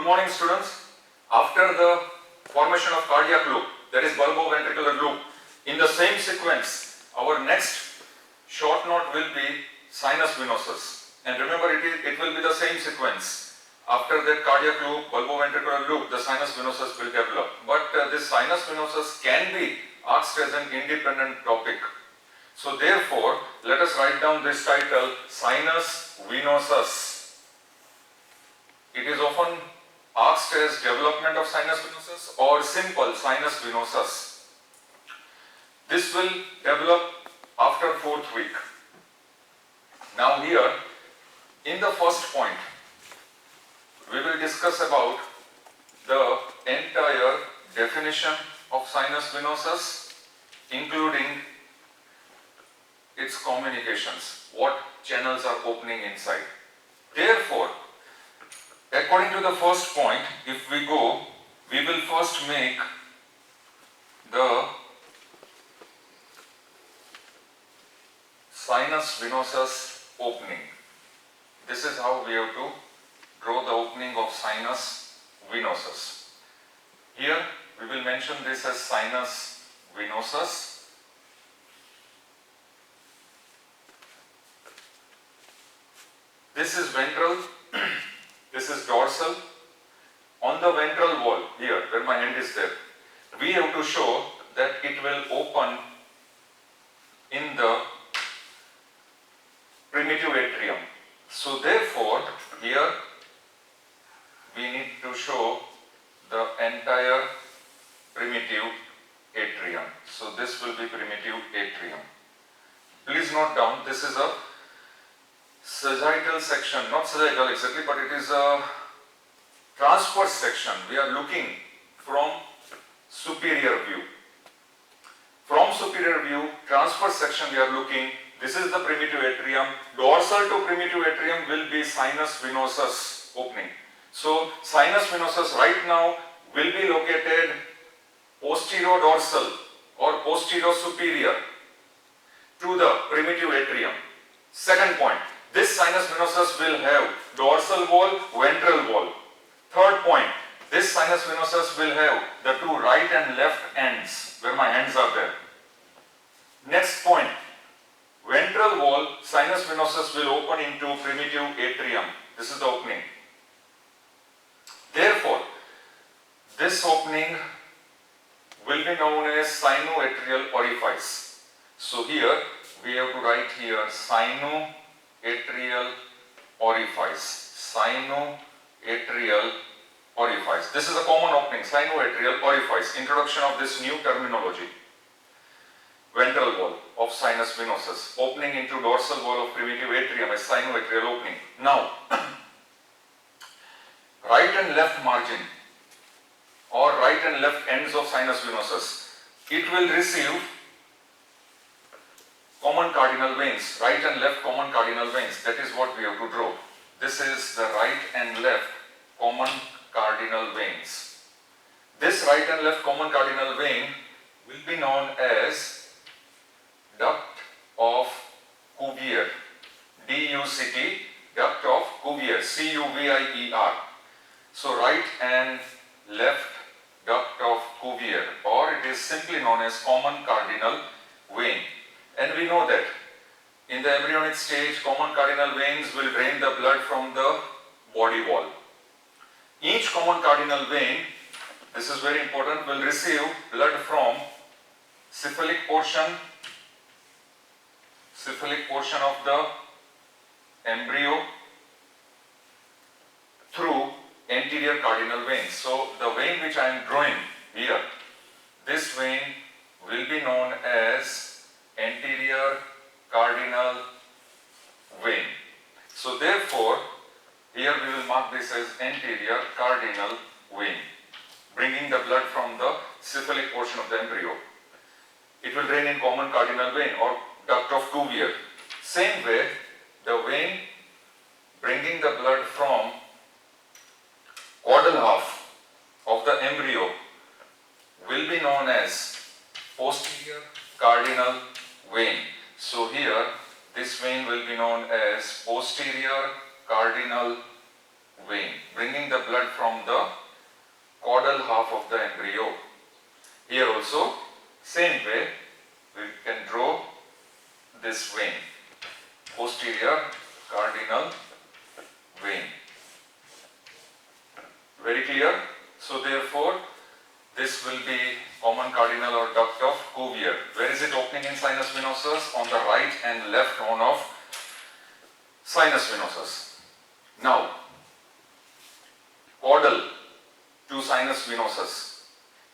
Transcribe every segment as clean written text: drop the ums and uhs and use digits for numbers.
morning, students. After the formation of cardiac loop, that is bulboventricular loop, in the same sequence, our next short note will be sinus venosus. And remember, it will be the same sequence. After that cardiac loop, bulboventricular loop, the sinus venosus will develop. But this sinus venosus can be asked as an independent topic. So therefore, let us write down this title, sinus venosus. It is often asked as development of sinus venosus or simple sinus venosus. This will develop after 4th week. Now here, in the first point, we will discuss about the entire definition of sinus venosus, including its communications, what channels are opening inside. Therefore, according to the first point, if we go, we will first make the sinus venosus opening. This is how we have to draw the opening of sinus venosus. Here we will mention this as sinus venosus. This is ventral, this is dorsal. On the ventral wall, here where my hand is there, we have to show that it will open in the primitive atrium. So therefore, here we need to show the entire primitive atrium. So this will be primitive atrium. Please note down, this is a sagittal section, not sagittal exactly, but it is a transverse section. We are looking from superior view. From superior view, transverse section we are looking. This is the primitive atrium. Dorsal to primitive atrium will be sinus venosus opening. So sinus venosus right now will be located posterior dorsal or posterior superior to the primitive atrium. Second point, this sinus venosus will have dorsal wall, ventral wall. Third point, this sinus venosus will have the two right and left ends where my hands are there. Next point, ventral wall sinus venosus will open into primitive atrium. This is the opening. Therefore, this opening will be known as sinoatrial orifice. So here we have to write here sinoatrial orifice. Sinoatrial orifice. This is a common opening, sinoatrial orifice. Introduction of this new terminology. Ventral wall of sinus venosus, opening into dorsal wall of primitive atrium as sinoatrial opening. Now, right and left margin or right and left ends of sinus venosus, it will receive common cardinal veins, right and left common cardinal veins. That is what we have to draw. This is the right and left common cardinal veins. This right and left common cardinal vein will be known as duct of Cuvier. D-U-C-T, duct of Cuvier, C-U-V-I-E-R. So right and left duct of Cuvier, or it is simply known as common cardinal vein. And we know that in the embryonic stage, common cardinal veins will drain the blood from the body wall. Each common cardinal vein, this is very important, will receive blood from cephalic portion of the embryo through anterior cardinal veins. So the vein which I am drawing here, this vein will be known as anterior cardinal vein. So therefore, here we will mark this as anterior cardinal vein, bringing the blood from the cephalic portion of the embryo. It will drain in common cardinal vein or duct of Cuvier. Same way, the vein bringing the blood from caudal half of the embryo will be known as posterior cardinal vein. So here this vein will be known as posterior cardinal vein, bringing the blood from the Same way, we can draw this vein, posterior cardinal vein. Very clear? So therefore, this will be common cardinal or duct of Cuvier. Where is it opening in sinus venosus? On the right and left horn of sinus venosus. Now, caudal to sinus venosus,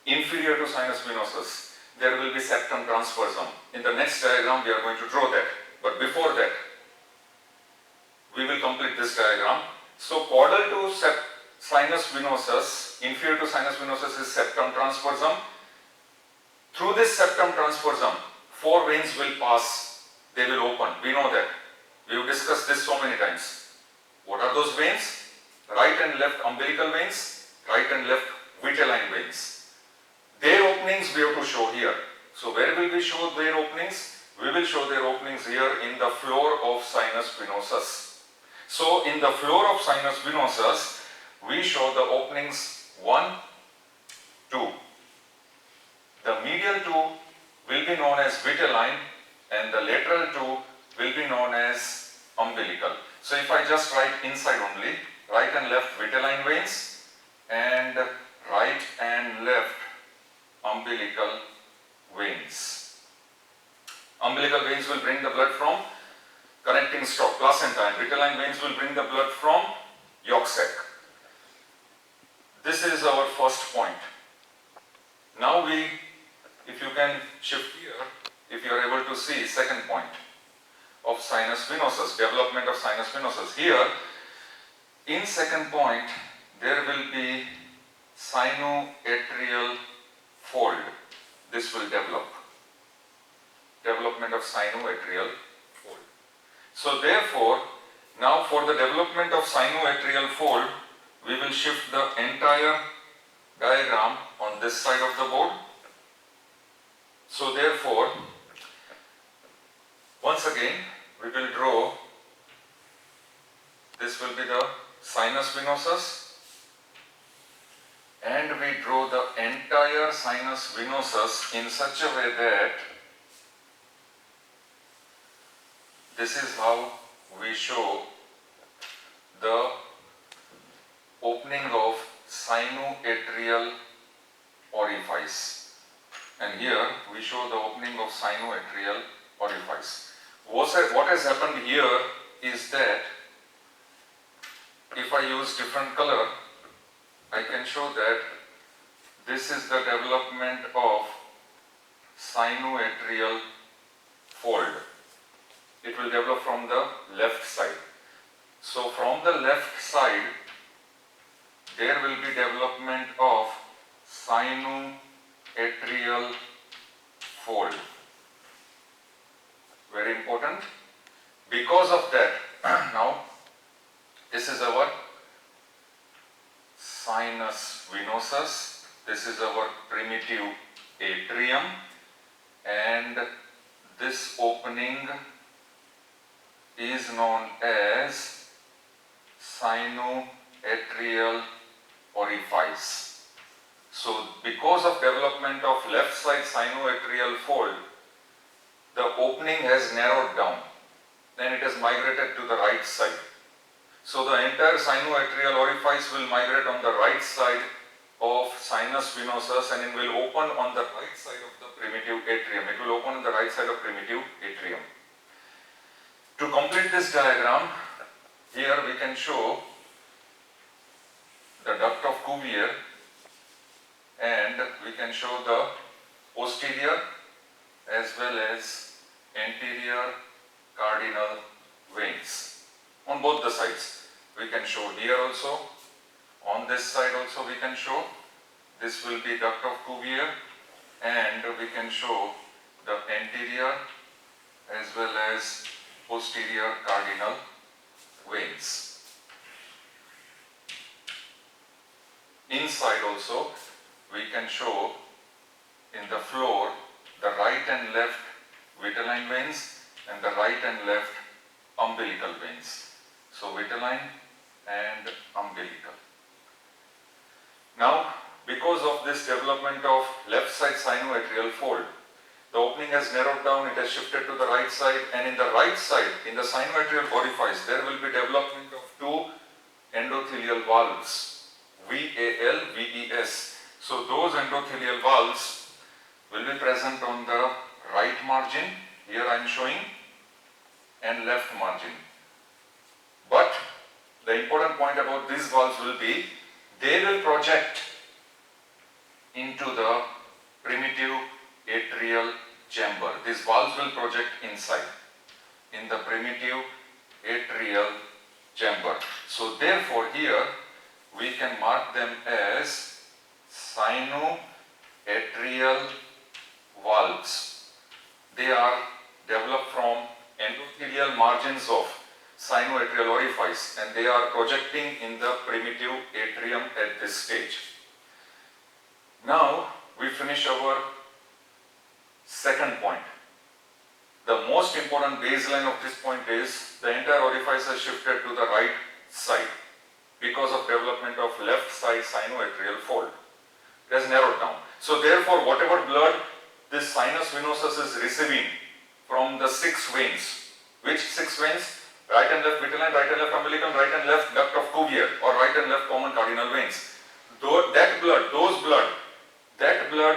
inferior to sinus venosus, there will be septum transversum. In the next diagram, we are going to draw that. But before that, we will complete this diagram. So, caudal to sinus venosus, inferior to sinus venosus is septum transversum. Through this septum transversum, 4 veins will pass, they will open. We know that. We have discussed this so many times. What are those veins? Right and left umbilical veins, right and left vitelline veins. Their openings we have to show here. So where will we show their openings? We will show their openings here in the floor of sinus venosus. So in the floor of sinus venosus, we show the openings 1, 2. The medial 2 will be known as vitelline and the lateral 2 will be known as umbilical. So if I just write inside only, right and left vitelline veins and right and left umbilical veins. Umbilical veins will bring the blood from connecting stalk, placenta, and vitelline veins will bring the blood from yolk sac. This is our first point. Now if you can shift here, if you are able to see second point of sinus venosus, development of sinus venosus. Here, in second point, there will be sinoatrial fold. This will develop. Development of sinoatrial fold. So therefore, now for the development of sinoatrial fold, we will shift the entire diagram on this side of the board. So therefore, once again, we will draw, this will be the sinus venosus, and we draw the entire sinus venosus in such a way that this is how we show the opening of sinoatrial orifice, and here we show the opening of sinoatrial orifice. What has happened here is that if I use different color, I can show that this is the development of sinoatrial fold. It will develop from the left side. So from the left side, there will be development of sinoatrial fold. Very important. Because of that, now this is our sinus venosus, this is our primitive atrium, and this opening is known as sinoatrial orifice. So because of development of left side sinoatrial fold, the opening has narrowed down, then it has migrated to the right side. So the entire sinoatrial orifice will migrate on the right side of sinus venosus and it will open on the right side of the primitive atrium. It will open on the right side of primitive atrium. To complete this diagram, here we can show the duct of Cuvier and we can show the posterior as well as anterior cardinal veins on both the sides. We can show here also, on this side also we can show. This will be duct of Cuvier and we can show the anterior as well as posterior cardinal veins. Inside also we can show in the floor the right and left vitelline veins and the right and left umbilical veins. So vitelline and umbilical. Now because of this development of left side sinoatrial fold, the opening has narrowed down, it has shifted to the right side, and in the right side, in the sinoatrial orifice, there will be development of two endothelial valves, VAL, VES. So those endothelial valves will be present on the right margin, here I am showing, and left margin. But the important point about these valves will be, they will project into the primitive atrial chamber. These valves will project inside, in the primitive atrial chamber. So therefore here we can mark them as sinoatrial valves. They are developed from endothelial margins of sinoatrial orifice, and they are projecting in the primitive atrium at this stage. Now we finish our second point. The most important baseline of this point is the entire orifice has shifted to the right side because of development of left side sinoatrial fold. It has narrowed down. So therefore, whatever blood this sinus venosus is receiving from the 6 veins, which 6 veins? Right and left vitelline, right and left umbilical, right and left duct of Cuvier, or right and left common cardinal veins. That blood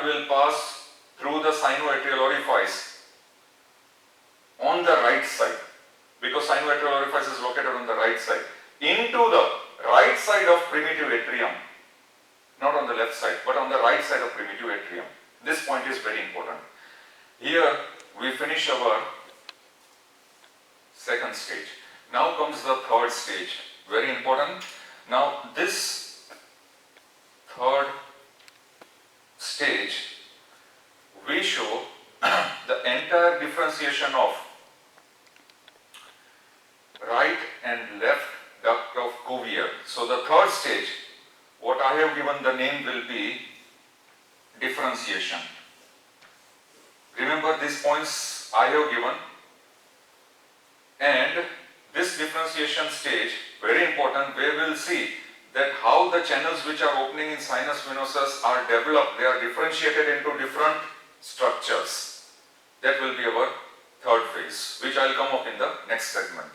will pass through the sinoatrial orifice on the right side, because sinoatrial orifice is located on the right side, into the right side of primitive atrium, not on the left side, but on the right side of primitive atrium. This point is very important. Here we finish our second stage. Now comes the third stage, very important. Now this third stage, we show the entire differentiation of right and left duct of Cuvier. So the third stage, what I have given the name will be differentiation. Remember these points I have given, and this differentiation stage, very important, where we will see that how the channels which are opening in sinus venosus are developed, they are differentiated into different structures. That will be our third phase, which I will come up in the next segment.